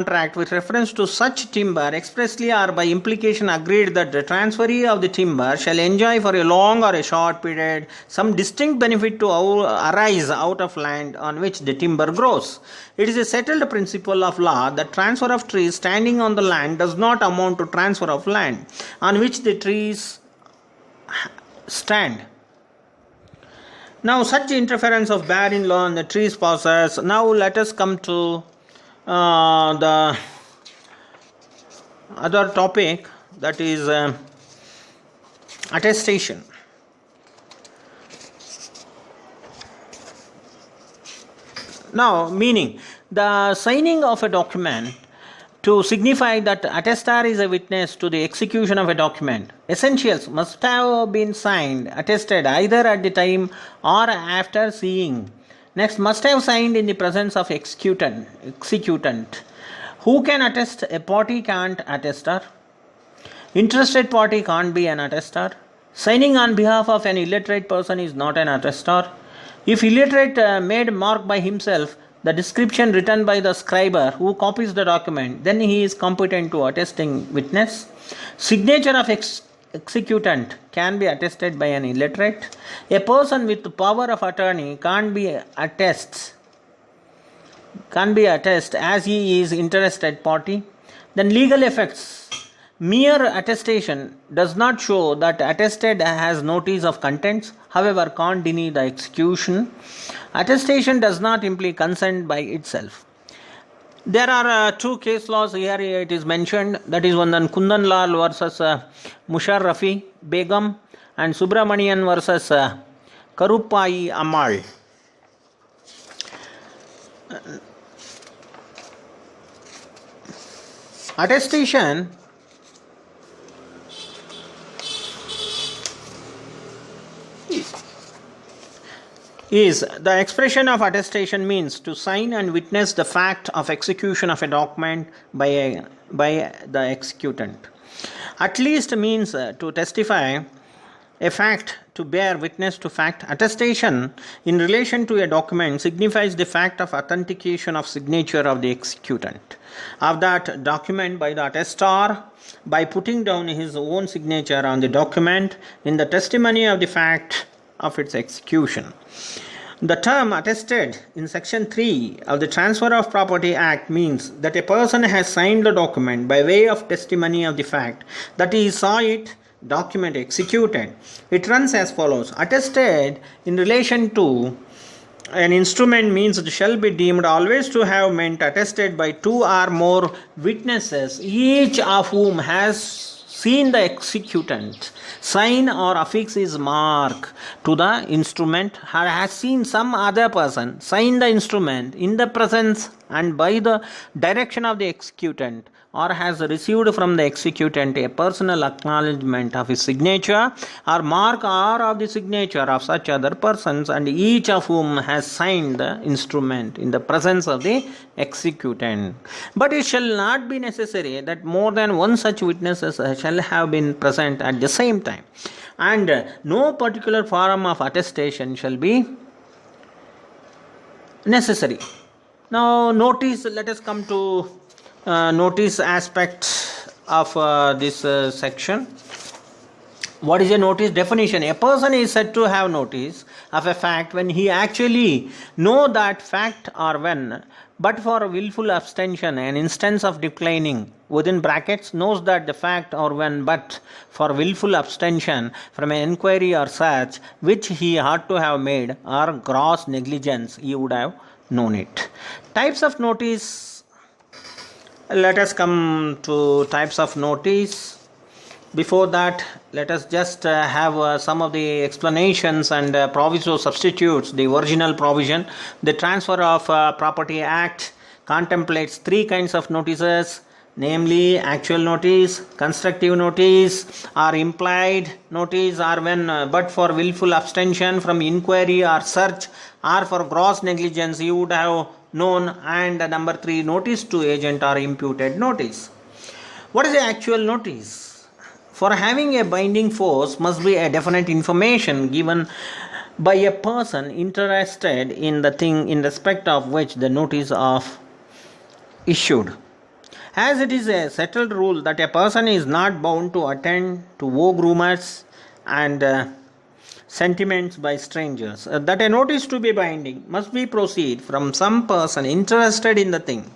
contract with reference to such timber expressly or by implication agreed that the transferee of the timber shall enjoy for a long or a short period some distinct benefit to arise out of land on which the timber grows. It is a settled principle of law that transfer of trees standing on the land does not amount to transfer of land on which the trees stand. Now, such interference of bearing law on the trees possess. Now, let us come to the other topic, that is attestation. Now, meaning the signing of a document to signify that attestar is a witness to the execution of a document. Essentials must have been signed, attested either at the time or after seeing. Next, must have signed in the presence of executant. Who can attest? A party can't attestar. Interested party can't be an attestar. Signing on behalf of an illiterate person is not an attestar. If illiterate made mark by himself the description written by the scribe who copies the document, then he is competent to attesting witness. Signature of executant can be attested by an illiterate. A person with power of attorney can't be attest as he is interested party. Then legal effects. Mere attestation does not show that attested has notice of contents, however can't deny the execution. Attestation does not imply consent by itself. There are two case laws here. It is mentioned, that is one, Kundan Lal versus Musharrafi Begum and Subramanian versus Karuppai Ammal. Attestation is the expression of attestation means to sign and witness the fact of execution of a document by the executant. At least means to testify a fact, to bear witness to fact. Attestation in relation to a document signifies the fact of authentication of signature of the executant of that document by the attestor by putting down his own signature on the document in the testimony of the fact of its execution. The term attested in section 3 of the Transfer of Property Act means that a person has signed the document by way of testimony of the fact that he saw it document executed. It runs as follows. Attested in relation to an instrument means it shall be deemed always to have meant attested by two or more witnesses, each of whom has seen the executant sign or affix his mark to the instrument, or has seen some other person sign the instrument in the presence and by the direction of the executant, or has received from the executant a personal acknowledgement of his signature or mark or of the signature of such other persons, and each of whom has signed the instrument in the presence of the executant. But it shall not be necessary that more than one such witnesses shall have been present at the same time, and no particular form of attestation shall be necessary. Now, notice, let us come to notice aspect of this section. What is a notice? Definition. A person is said to have notice of a fact when he actually know that fact, or when, but for willful abstention, an instance of declining, within brackets, knows that the fact, or when, but for willful abstention from an inquiry or search which he ought to have made, or gross negligence, he would have known it. Types of notice. Let us come to types of notice. Before that, let us just have some of the explanations and proviso substitutes. The original provision, the Transfer of Property Act, contemplates three kinds of notices, namely actual notice, constructive notice, or implied notice, or when but for willful abstention from inquiry or search, or for gross negligence you would have known, and number 3, notice to agent or imputed notice. What is the actual notice? For having a binding force must be a definite information given by a person interested in the thing in respect of which the notice of issued. As it is a settled rule that a person is not bound to attend to vague rumors and sentiments by strangers, that a notice to be binding must be proceed from some person interested in the thing.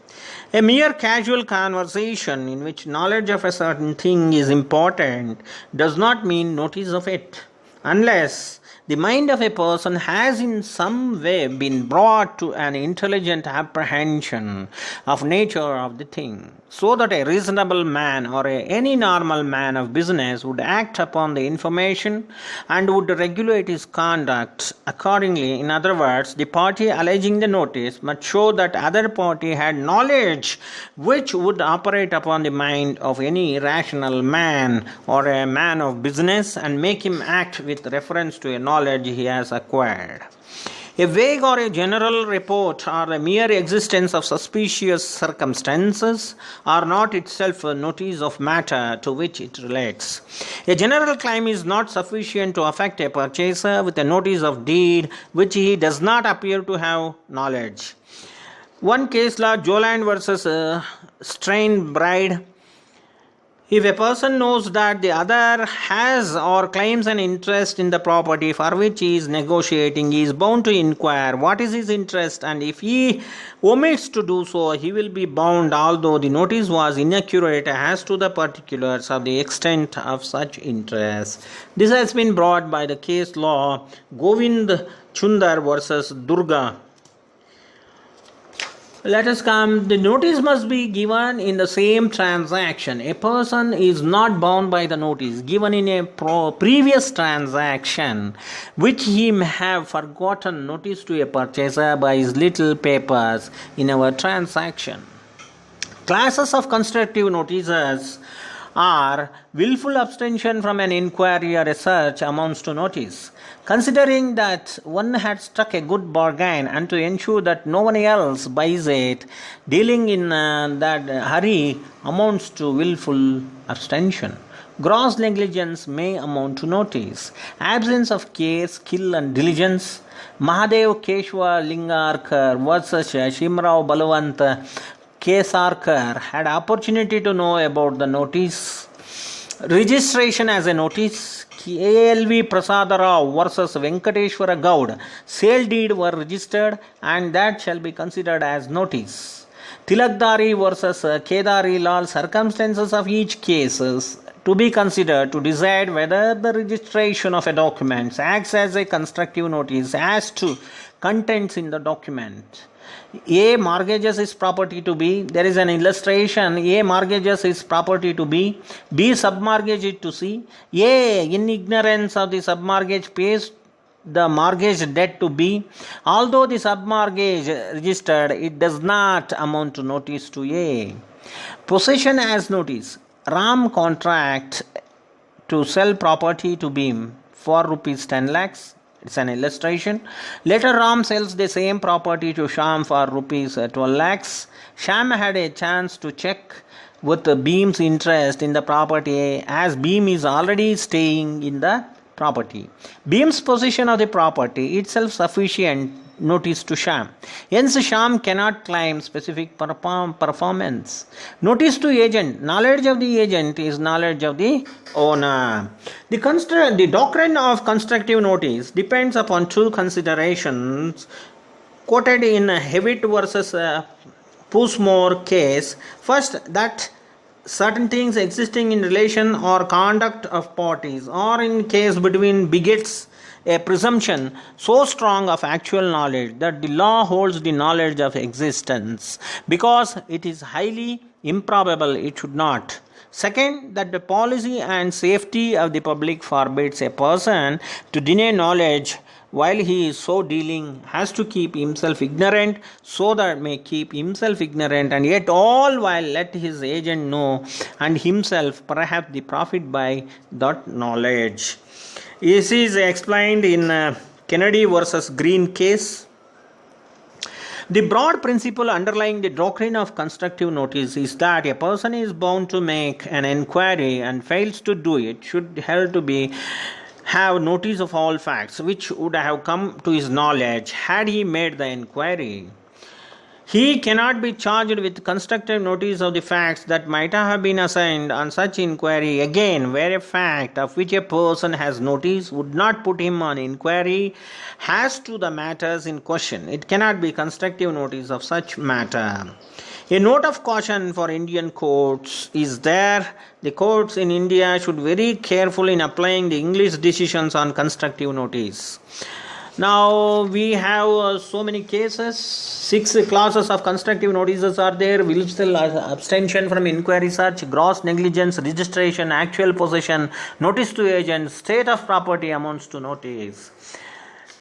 A mere casual conversation in which knowledge of a certain thing is important does not mean notice of it, unless the mind of a person has in some way been brought to an intelligent apprehension of nature of the thing, so that a reasonable man or any normal man of business would act upon the information and would regulate his conduct accordingly. In other words, the party alleging the notice must show that other party had knowledge which would operate upon the mind of any rational man or a man of business and make him act with reference to a knowledge he has acquired. A vague or a general report or the mere existence of suspicious circumstances are not itself a notice of matter to which it relates. A general claim is not sufficient to affect a purchaser with a notice of deed which he does not appear to have knowledge. One case law, Joland versus Strain Bride. If a person knows that the other has or claims an interest in the property for which he is negotiating, he is bound to inquire what is his interest, and if he omits to do so, he will be bound, although the notice was inaccurate as to the particulars of the extent of such interest. This has been brought by the case law Govind Chundar versus Durga. Let us come. The notice must be given in the same transaction. A person is not bound by the notice given in a previous transaction, which he may have forgotten notice to a purchaser by his little papers in our transaction. Classes of constructive notices are willful abstention from an inquiry or a search amounts to notice. Considering that one had struck a good bargain and to ensure that no one else buys it, dealing in that hurry amounts to willful abstention. Gross negligence may amount to notice. Absence of care, skill and diligence. Mahadev Keshwa Lingarkar versus Shimrao Balwant Kesarkar had opportunity to know about the notice. Registration as a notice. KLV Prasada Rao versus Venkateshwara Gaud. Sale deed were registered and that shall be considered as notice. Tilakdari versus Kedari Lal. Circumstances of each case is to be considered to decide whether the registration of a document acts as a constructive notice as to contents in the document. A mortgages is property to B. There is an illustration. A mortgages is property to B. B submortgage it to C. A, in ignorance of the submortgage, pays the mortgage debt to B. Although the submortgage registered, it does not amount to notice to A. Possession as notice. Ram contract to sell property to B for rupees 10 lakhs. It's an illustration. Later Ram sells the same property to Sham for rupees 12 lakhs. Sham had a chance to check with Beam's interest in the property as Beam is already staying in the property. Beam's possession of the property itself sufficient notice to Sham. Hence Sham cannot claim specific performance. Notice to agent. Knowledge of the agent is knowledge of the owner. The doctrine of constructive notice depends upon two considerations quoted in Hewitt versus Pussmore case. First, that certain things existing in relation or conduct of parties, or in case between begets a presumption so strong of actual knowledge that the law holds the knowledge of existence, because it is highly improbable it should not. Second, that the policy and safety of the public forbids a person to deny knowledge while he is so dealing, has to keep himself ignorant, so that may keep himself ignorant, and yet all while let his agent know, and himself perhaps the profit by that knowledge. This is explained in Kennedy versus Green case. The broad principle underlying the doctrine of constructive notice is that a person is bound to make an inquiry and fails to do it should have notice of all facts which would have come to his knowledge had he made the inquiry. He cannot be charged with constructive notice of the facts that might have been assigned on such inquiry again, where a fact of which a person has notice would not put him on inquiry as to the matters in question. It cannot be constructive notice of such matter. A note of caution for Indian courts is there. The courts in India should very careful in applying the English decisions on constructive notice. Now we have so many cases. 6 classes of constructive notices are there: willful abstention from inquiry search, gross negligence, registration, actual possession, notice to agent, state of property amounts to notice.